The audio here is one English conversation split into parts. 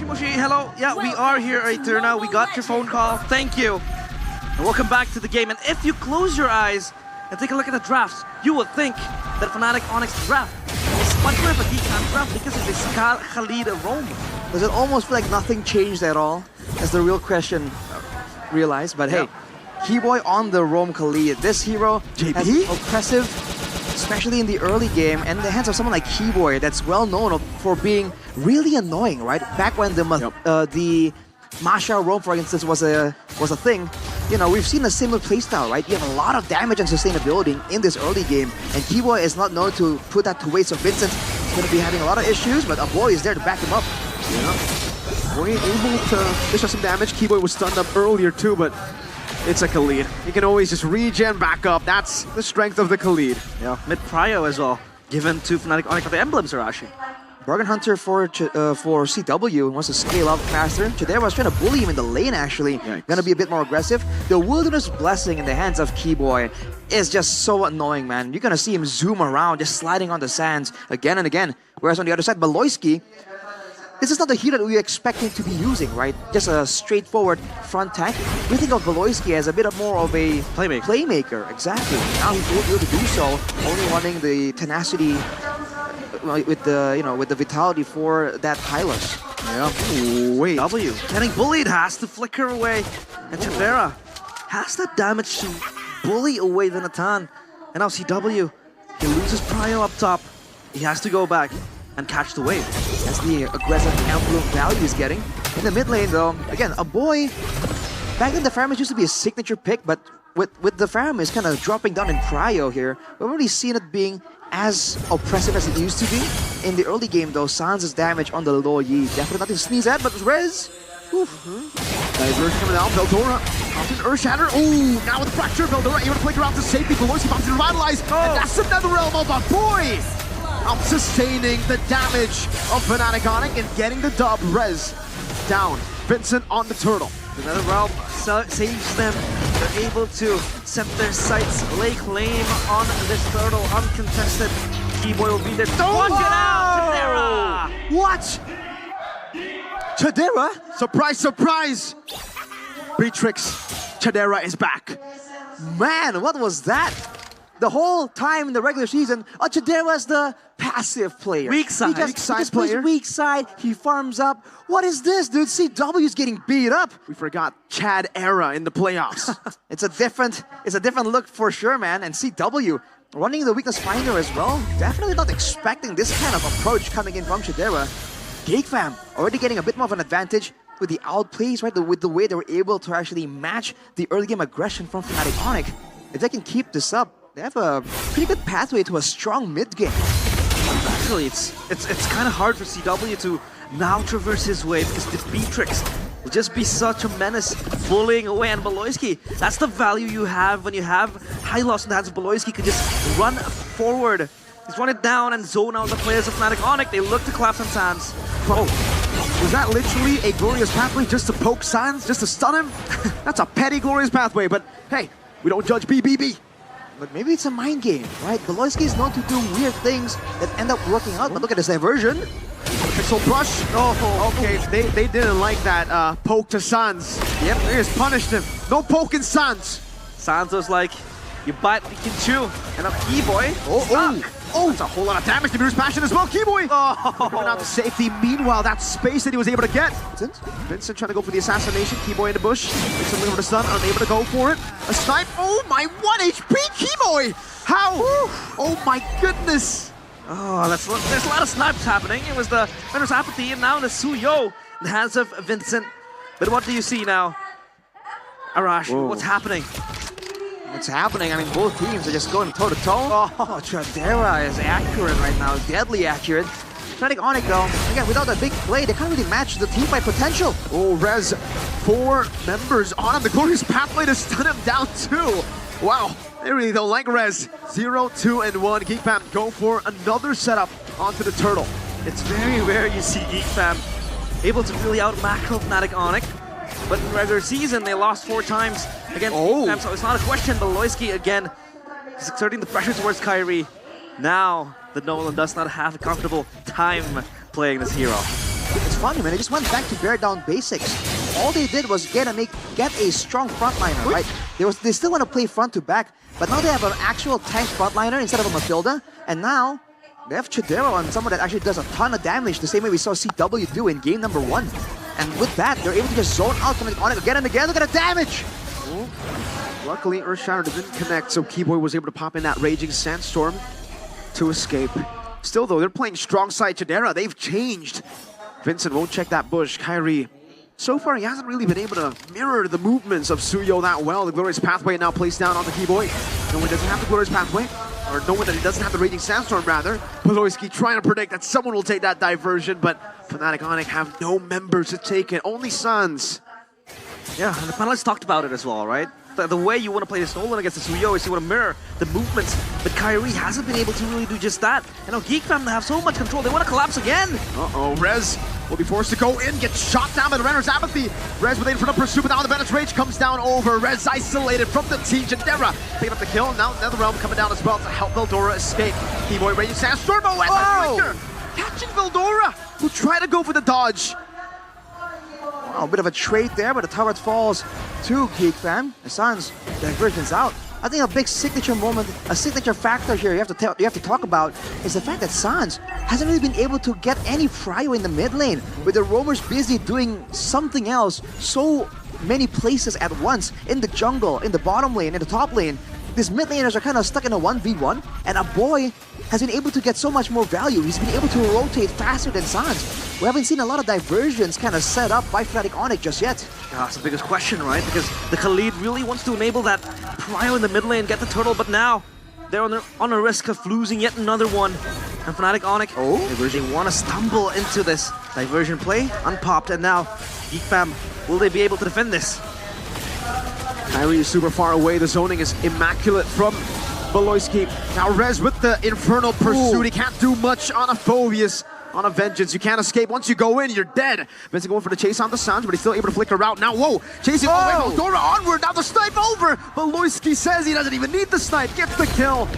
Moshi, hello. Yeah, we are here right there now. We got your phone call. Thank you. And welcome back to the game. And if you close your eyes and take a look at the drafts, you will think that Fnatic Onyx draft is much more of a Geek draft because of the Skal Khalid roam. Does it almost feel like nothing changed at all? That's the real question, realized. But hey, Keyboy on the roam Khalid. This hero has oppressive, especially in the early game, and in the hands of someone like Keyboy that's well known for being really annoying, right? Back when the Masha roam, for instance, was a thing, you know, we've seen a similar playstyle, right? You have a lot of damage and sustainability in this early game, and Keyboy is not known to put that to waste. So Vincent is going to be having a lot of issues, but a boy is there to back him up. Yeah, Boy able to dish out some damage. Keyboy was stunned up earlier too, but it's a Khalid. You can always just regen back up. That's the strength of the Khalid. Yeah, mid prio as well, given to Fnatic Onyx, but the emblems are actually. Bargain Hunter for CW wants to scale up faster. Chidera was trying to bully him in the lane, actually. Gonna be a bit more aggressive. The Wilderness Blessing in the hands of Keyboy is just so annoying, man. You're gonna see him zoom around, just sliding on the sands again and again. Whereas on the other side, Baloyski, this is not the hero that we expect him to be using, right? Just a straightforward front tank. We think of Baloyski as a bit more of a playmaker. Exactly. Now he's able to do so, only wanting the tenacity with the vitality for that Hylos. Yeah. Ooh, wait. W getting bullied, has to flicker away, and Chidera has that damage to bully away the Natan. And now CW, he loses prio up top. He has to go back and catch the wave. That's the aggressive emblem value he's getting. In the mid lane though, again, a boy, back in the Faramis used to be a signature pick, but with the Faramis kind of dropping down in prio here, we've already seen it being as oppressive as it used to be. In the early game though, Sans' damage on the low Yi, definitely nothing to sneeze at, but Rez, Diversion coming down, Veldora, often Earth Shatter. Ooh, now with the Fracture, Veldora able to play around to safety. Baloyski bounces to Revitalize, and that's another realm of a boy! Out sustaining the damage of Fnatic Onic and getting the dub. Rez down, Vincent on the turtle. Another realm saves them. They're able to set their sights, lay claim on this turtle, uncontested. Keyboy will be there. Watch it out, Chidera! What? Chidera? Surprise, surprise! Beatrix, Chidera is back. Man, what was that? The whole time in the regular season, Chidera is the passive player. Weak side. He just plays weak side, he farms up. What is this, dude? CW is getting beat up. We forgot Chad era in the playoffs. It's a different look for sure, man. And CW running the weakness finder as well. Definitely not expecting this kind of approach coming in from Chidera. Geek fam already getting a bit more of an advantage with the outplays, right? With the way they were able to actually match the early game aggression from Fnatic Onic. If they can keep this up, they have a pretty good pathway to a strong mid game. Actually, it's kind of hard for CW to now traverse his way because the Beatrix will just be such a menace, bullying away. And Baloyski, that's the value you have when you have Hylos in the hands of Baloyski. Could just run forward, just run it down and zone out the players of Fnatic Onic. They look to collapse on Sans. Oh, was that literally a glorious pathway just to poke Sans, just to stun him? That's a petty glorious pathway, but hey, we don't judge BBB. But maybe it's a mind game, right? Baloyski is known to do weird things that end up working out. But look at this diversion. Pixel brush. Oh, okay. They didn't like that poke to Sans. Yep, they just punished him. No poking Sans. Sans was like, you bite, you can chew. And now Keyboy. Oh, that's a whole lot of damage to Mirror's Passion as well. Keyboy coming out to safety. Meanwhile, that space that he was able to get. Vincent trying to go for the assassination. Keyboy in the bush. Makes him for the stun. Unable to go for it. A snipe. Oh my, 1 HP Keyboy. How? Oh my goodness. Oh, there's a lot of snipes happening. It was the Winner's Apathy and now the Suyo in the hands of Vincent. But what do you see now? Arash, what's happening? What's happening? I mean, both teams are just going toe-to-toe. Oh, Chidera is accurate right now, deadly accurate. Fnatic Onic though, again, without a big play, they can't really match the team fight potential. Oh, Rez, 4 members on him. The glorious pathway to stun him down too. Wow, they really don't like Rez. 0, 2, and 1. Geek fam go for another setup onto the turtle. It's very rare you see Geek fam able to really out-macro Fnatic Onic. But in regular season, they lost 4 times against Geek fam, so it's not a question. Baloyski again is exerting the pressure towards Kyrie. Now, the Nolan does not have a comfortable time playing this hero. It's funny, man. They just went back to bear down basics. All they did was get a strong frontliner, right? They still want to play front to back, but now they have an actual tank frontliner instead of a Matilda, and now they have Chidera on someone that actually does a ton of damage, the same way we saw CW do in game number 1. And with that, they're able to just zone out from Onic again and again. Look at the damage! Luckily, Earthshatter didn't connect, so Keyboy was able to pop in that Raging Sandstorm to escape. Still, though, they're playing strong side Chidera. They've changed. Vincent won't check that bush. Kyrie, so far, he hasn't really been able to mirror the movements of Suyo that well. The Glorious Pathway now placed down on the Keyboy. No one doesn't have the Glorious Pathway, or knowing that he doesn't have the Raging Sandstorm, rather. Poloisky trying to predict that someone will take that diversion, but Fnatic Onic have no members to take it. Only Suns. Yeah, and the panelists talked about it as well, right? The way you want to play this Nolan against the Suyo is you want to mirror the movements, but Kyrie hasn't been able to really do just that. And now Geek fam have so much control, they want to collapse again. Uh-oh, Rez will be forced to go in, gets shot down by the Renner's Apathy. Rez with a front pursuit, but now the Bennett's Rage comes down over. Rez isolated from the team. Chidera picking up the kill. Now NetherRealm coming down as well to help Veldora escape. Keyboy Raging Sandstorm, and that catching Veldora, who tried to go for the dodge. A bit of a trade there, but the tower falls to Geek fam. The Suns divergence out. I think a big signature moment, a signature factor here you have to talk about is the fact that Suns hasn't really been able to get any prio in the mid lane, with the roamers busy doing something else so many places at once, in the jungle, in the bottom lane, in the top lane. These mid laners are kind of stuck in a 1v1, and a boy has been able to get so much more value. He's been able to rotate faster than Suns. We haven't seen a lot of diversions kind of set up by Fnatic Onic just yet. That's the biggest question, right? Because the Khalid really wants to enable that prio in the mid lane, get the turtle, but now they're on a risk of losing yet another one. And Fnatic Onic, they want to stumble into this diversion play, unpopped, and now Geek fam, will they be able to defend this? Kyrie is super far away. The zoning is immaculate from Voloisky. Now Rez with the Infernal Pursuit. He can't do much on a Phobius. On a Vengeance, you can't escape. Once you go in, you're dead. Vincent going for the chase on the Suns, but he's still able to flicker out. Now, whoa, chasing all the way. Veldora onward. Now the snipe over. Voloisky says he doesn't even need the snipe. Gets the kill.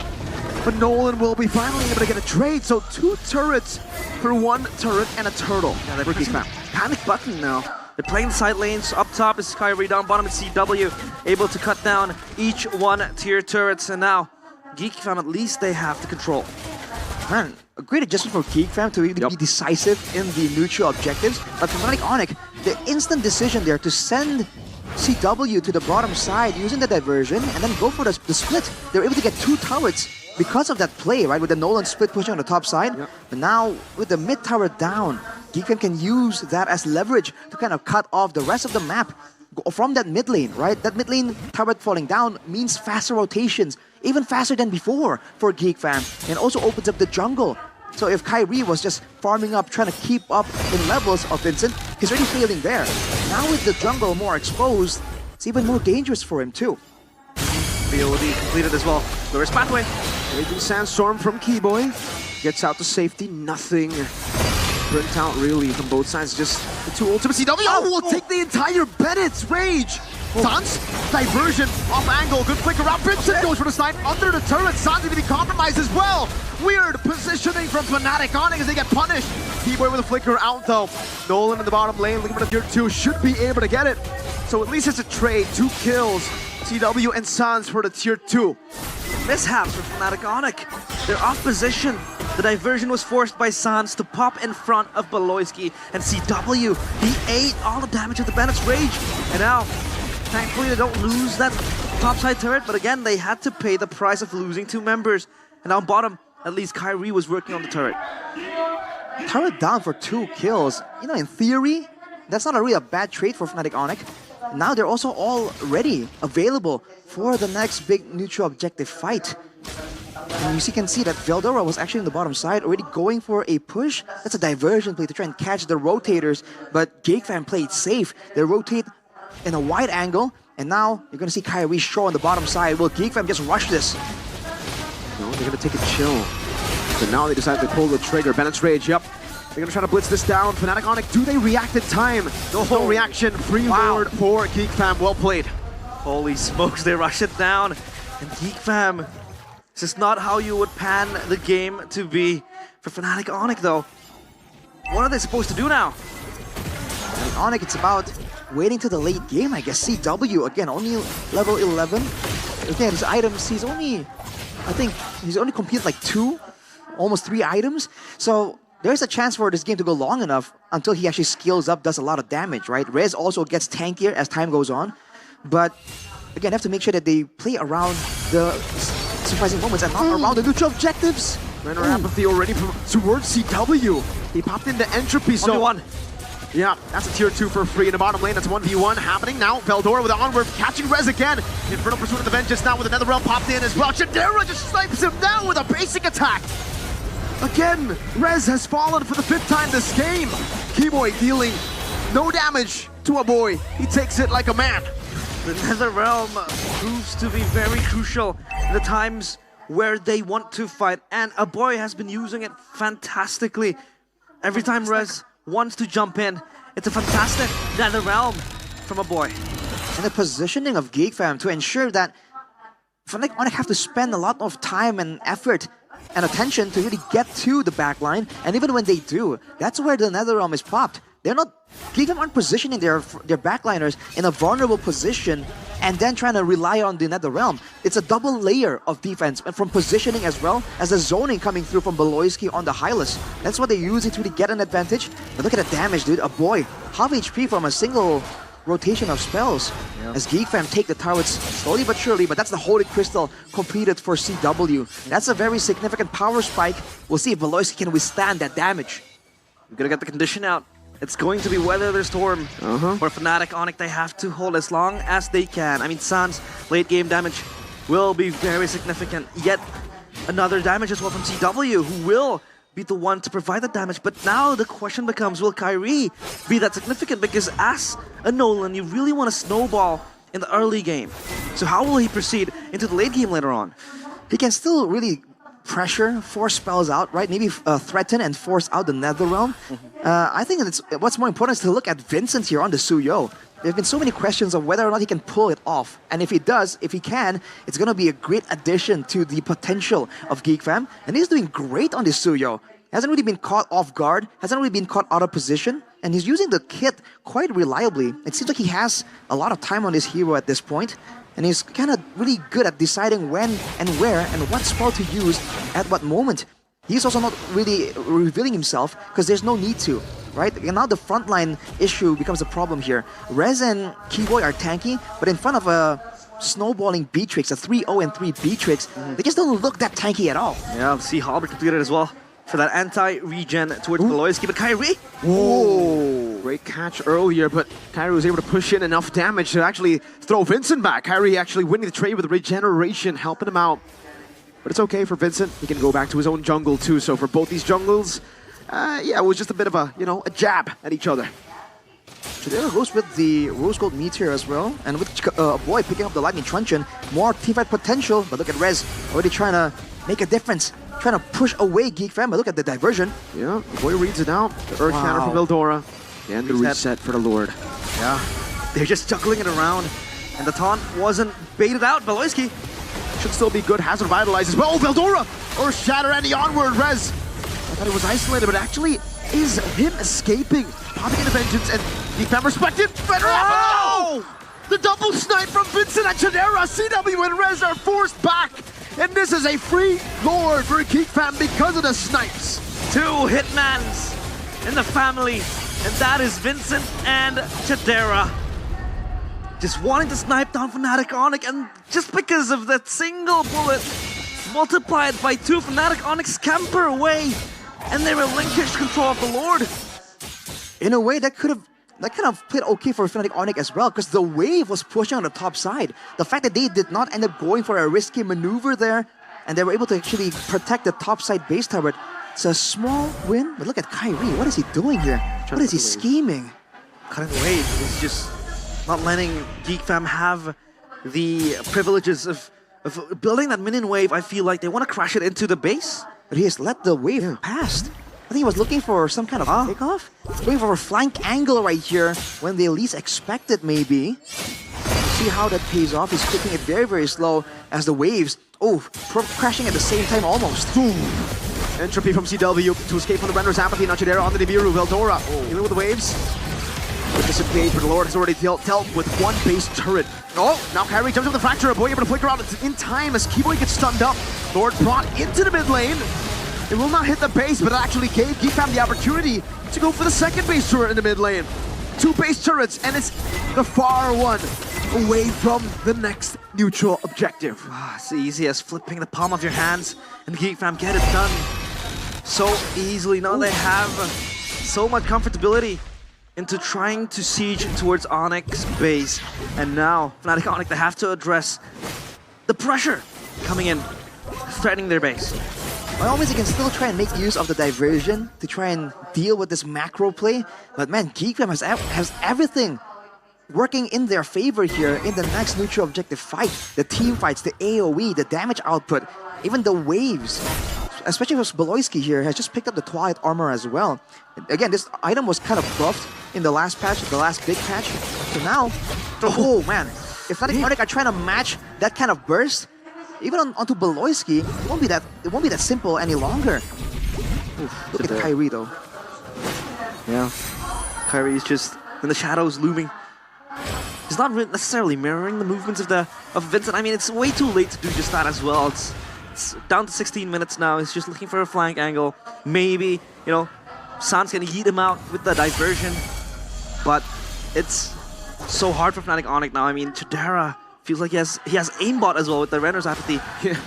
But Nolan will be finally able to get a trade. So 2 turrets for 1 turret and a turtle. Yeah, they're pressing panic button now. They're playing the side lanes. Up top is Kyrie, down bottom is CW. Able to cut down each 1 tier turrets. And now, Geek fam, at least they have the control. Man, a great adjustment for Geek fam to really be decisive in the neutral objectives. But for Fnatic Onic, the instant decision there to send CW to the bottom side using the diversion and then go for the split. They were able to get 2 turrets because of that play, right? With the Nolan split pushing on the top side. But now, with the mid tower down, Geek fam can use that as leverage to kind of cut off the rest of the map from that mid lane, right? That mid lane turret falling down means faster rotations, even faster than before for Geek fam, and also opens up the jungle. So if Kyrie was just farming up, trying to keep up in levels of Vincent, he's already failing there. Now with the jungle more exposed, it's even more dangerous for him too. BOD completed as well. Glorious Pathway. Raging Sandstorm from Keyboy. Gets out to safety, nothing. Burnt out really from both sides, just the 2 ultimate CW. Will take the entire Bennett's Rage. Suns, diversion, off angle, good flicker out. Vincent goes for the snipe under the turret. Suns need to be compromised as well. Weird positioning from Fnatic Onic as they get punished. Keyboy with a flicker out though. Nolan in the bottom lane looking for the tier 2, should be able to get it. So at least it's a trade, 2 kills. CW and Suns for the tier 2. Mishaps for Fnatic Onic. They're off position. The diversion was forced by Sans to pop in front of Voloisky, and CW, he ate all the damage of the Bennett's Rage. And now, thankfully they don't lose that topside turret, but again, they had to pay the price of losing 2 members. And down bottom, at least Kyrie was working on the turret. Turret down for 2 kills. You know, in theory, that's not really a bad trade for Fnatic Onic. Now they're also already available for the next big neutral objective fight. And you can see that Veldora was actually on the bottom side, already going for a push. That's a diversion play to try and catch the rotators, but Geek fam played safe. They rotate in a wide angle, and now you're going to see Kyrie show on the bottom side. Will Geek fam just rush this? No, they're going to take a chill. So now they decide to pull the trigger. Bennett's Rage, yep. They're going to try to blitz this down. Fnatic Onic, do they react in time? No reaction. Free ward for Geek fam. Well played. Holy smokes, they rush it down. And Geek fam, this is not how you would pan the game to be for Fnatic Onic though. what are they supposed to do now? And Onic, it's about waiting to the late game, I guess. CW, again, only level 11. Again, his items, I think he's only completed like 2, almost 3 items. So there's a chance for this game to go long enough until he actually scales up, does a lot of damage, right? Rez also gets tankier as time goes on. But again, have to make sure that they play around the surprising moments and not around the neutral objectives. Render apathy already towards CW. He popped into Entropy, so... 1v1. Yeah, that's a tier 2 for free in the bottom lane. That's 1v1 happening now. Veldora with the onward, catching Rez again. Infernal Pursuit of the Vengeance now with another realm popped in as well. Chadera just snipes him down with a basic attack. Again, Rez has fallen for the 5th time this game. Keyboy dealing no damage to a boy. He takes it like a man. The Nether Realm proves to be very crucial in the times where they want to fight, and a boy has been using it fantastically. Every time Rez wants to jump in, it's a fantastic Nether Realm from a boy. And the positioning of Geek fam to ensure that Fnatic Onic have to spend a lot of time and effort and attention to really get to the backline, and even when they do, that's where the Nether Realm is popped. They're not, Geek fam aren't positioning their backliners in a vulnerable position and then trying to rely on the Nether Realm. It's a double layer of defense, and from positioning as well as the zoning coming through from Beloyski on the Hylas. That's what they're using to really get an advantage. But look at the damage, dude. A boy, half HP from a single rotation of spells. Yeah. As Geek fam take the turrets slowly but surely, but that's the Holy Crystal completed for CW. That's a very significant power spike. We'll see if Beloyski can withstand that damage. We're gonna get the condition out. It's going to be Weather the Storm. For Fnatic Onic, they have to hold as long as they can. I mean, San's late game damage will be very significant. Yet another damage as well from CW, who will be the one to provide the damage. But now the question becomes, will Kyrie be that significant? Because as a Nolan, you really want to snowball in the early game. So how will he proceed into the late game later on? He can still really pressure, force spells out, right? Maybe threaten and force out the Nether Realm. I think what's more important is to look at Vincent here on the Suyo. There have been so many questions of whether or not he can pull it off. And if he does, if he can, it's going to be a great addition to the potential of Geek fam. And he's doing great on the Suyo. Hasn't really been caught off guard, hasn't really been caught out of position, and he's using the kit quite reliably. It seems like he has a lot of time on this hero at this point. And he's kind of really good at deciding when and where and what spell to use at what moment. He's also not really revealing himself because there's no need to, right? And now the frontline issue becomes a problem here. Rez and Keyboy are tanky, but in front of a snowballing Beatrix, a 3-0 and 3 Beatrix, they just don't look that tanky at all. Yeah, we'll see Halbert completed as well for that anti-regen towards Beloyski, but Kyrie! Whoa! Great catch earlier, but Kyrie was able to push in enough damage to actually throw Vincent back. Kyrie actually winning the trade with regeneration, helping him out. But it's okay for Vincent. He can go back to his own jungle too. So for both these jungles, yeah, it was just a bit of a, a jab at each other. Chadera goes with the Rose Gold Meteor as well, and with Boy picking up the Lightning Truncheon, more teamfight potential, but look at Rez already trying to make a difference. Trying to push away Geek fam, but look at the diversion. Yeah, the boy reads it out. The Earth Shatter from Veldora. And the reset for the Lord. Yeah, they're just juggling it around. And the taunt wasn't baited out. Beloyski should still be good. Has revitalized as well. Oh, Veldora! Earth Shatter and the onward Rez. I thought it was isolated, but actually is him escaping. Popping into Vengeance and Geek fam respected. Oh! The double snipe from Vincent and Chadera. CW and Rez are forced back. And this is a free Lord for Geek fam because of the snipes. 2 hitmans in the family, and that is Vincent and Chadera. Just wanting to snipe down Fnatic Onic, and just because of that single bullet, multiplied by 2, Fnatic Onic scamper away, and they relinquish control of the Lord. In a way, that kind of played okay for Fnatic Onic as well, because the wave was pushing on the top side. The fact that they did not end up going for a risky maneuver there, and they were able to actually protect the top side base turret. It's a small win, but look at Kyrie. What is he doing here? What is he scheming? Cutting the wave. He's just not letting Geek fam have the privileges of building that minion wave. I feel like they want to crash it into the base. But he has let the wave pass. I think he was looking for some kind of takeoff. Looking for a flank angle right here when they least expect it, maybe. See how that pays off. He's clicking it very, very slow as the waves, crashing at the same time almost. Entropy from CW to escape from the Render's apathy. Now Chidera on the Nibiru. Veldora dealing with the waves. With disengage, but the Lord has already dealt with one base turret. Oh, now Kyrie jumps over the Fracture. Boy able to flicker out in time as Keyboy gets stunned up. Lord brought into the mid lane. It will not hit the base, but it actually gave Geek Fam the opportunity to go for the second base turret in the mid lane. 2 base turrets, and it's the far one away from the next neutral objective. It's easy as flipping the palm of your hands and Geek Fam get it done so easily. Now they have so much comfortability into trying to siege towards Onic's base. And now, Fnatic Onic, they have to address the pressure coming in, threatening their base. By all means, they can still try and make use of the diversion to try and deal with this macro play. But man, Geek Fam has everything working in their favor here in the next neutral objective fight. The team fights, the AoE, the damage output, even the waves. Especially with Beloyski here, has just picked up the Twilight Armor as well. Again, this item was kind of buffed in the last patch, the last big patch. So now, oh man, if Fnatic Onic are trying to match that kind of burst, even onto Beloyski, it won't be that simple any longer. Oof, look at Kyrie though. Yeah, Kyrie's just in the shadows looming. He's not necessarily mirroring the movements of Vincent. I mean, it's way too late to do just that as well. It's down to 16 minutes now. He's just looking for a flank angle. Maybe, you know, San's gonna yeet him out with the diversion. But it's so hard for Fnatic Onic now. I mean, Chidera feels like he has aimbot as well with the Renner's apathy. Yeah.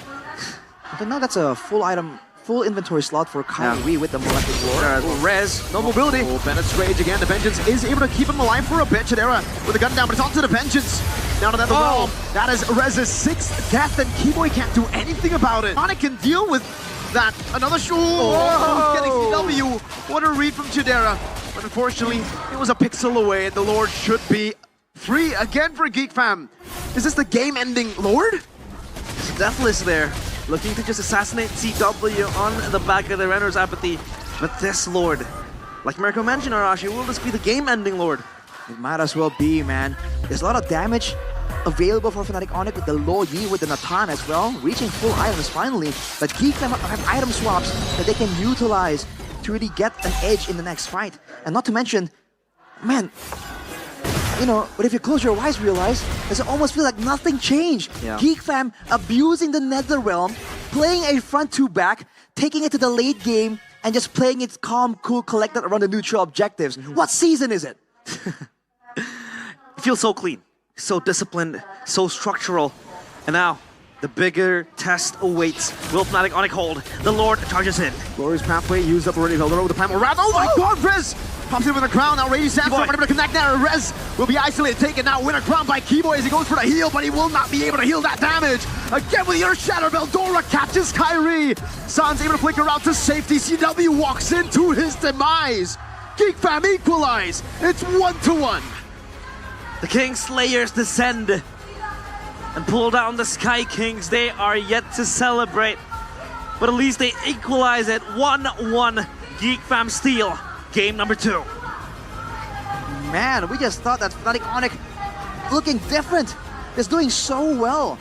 But now that's a full inventory slot for Kyrie with the Molecular Lore. Rez, no mobility. Oh, Bennett's Rage again. The Vengeance is able to keep him alive for a bit. Chidera with the gun down, but it's onto the Vengeance. Now to the realm. That is Rez's 6th death, and Keyboy can't do anything about it. Onic can deal with that. Another shot. Oh, getting CW. What a read from Chidera. But unfortunately, it was a pixel away, and the Lord should be free again for Geek Fam. Is this the game-ending Lord? It's Deathless there, looking to just assassinate CW on the back of the Renner's apathy. But this Lord, like Mirko mentioned, Arashi, will this be the game-ending Lord? It might as well be, man. There's a lot of damage available for Fnatic Onic with the low Yi, with the Natan as well, reaching full items finally. But Geek Fam have item swaps that they can utilize to really get an edge in the next fight. And not to mention, man, you know, but if you close your eyes, realize it almost feels like nothing changed. Yeah. Geek Fam abusing the Nether Realm, playing a front to back, taking it to the late game, and just playing it calm, cool, collected around the neutral objectives. What season is it? It feels so clean, so disciplined, so structural. And now, the bigger test awaits. Will Fnatic Onic hold? The Lord charges in. Glorious pathway used up already. Veldora with the primal wrath. Oh my god, Rez! Pops in with a crown. Now Rage Sands not able to connect there. Rez will be isolated, taken now. Winner crown by Keyboy as he goes for the heal, but he will not be able to heal that damage. Again with the Earth Shatter, Veldora catches Kyrie. San's able to flicker out to safety. CW walks into his demise. Geek Fam equalize. It's 1-1. The King Slayers descend and pull down the Sky Kings. They are yet to celebrate, but at least they equalize it. 1-1. Geek Fam steal. Game number 2. Man, we just thought that Fnatic Onic looking different. It's doing so well.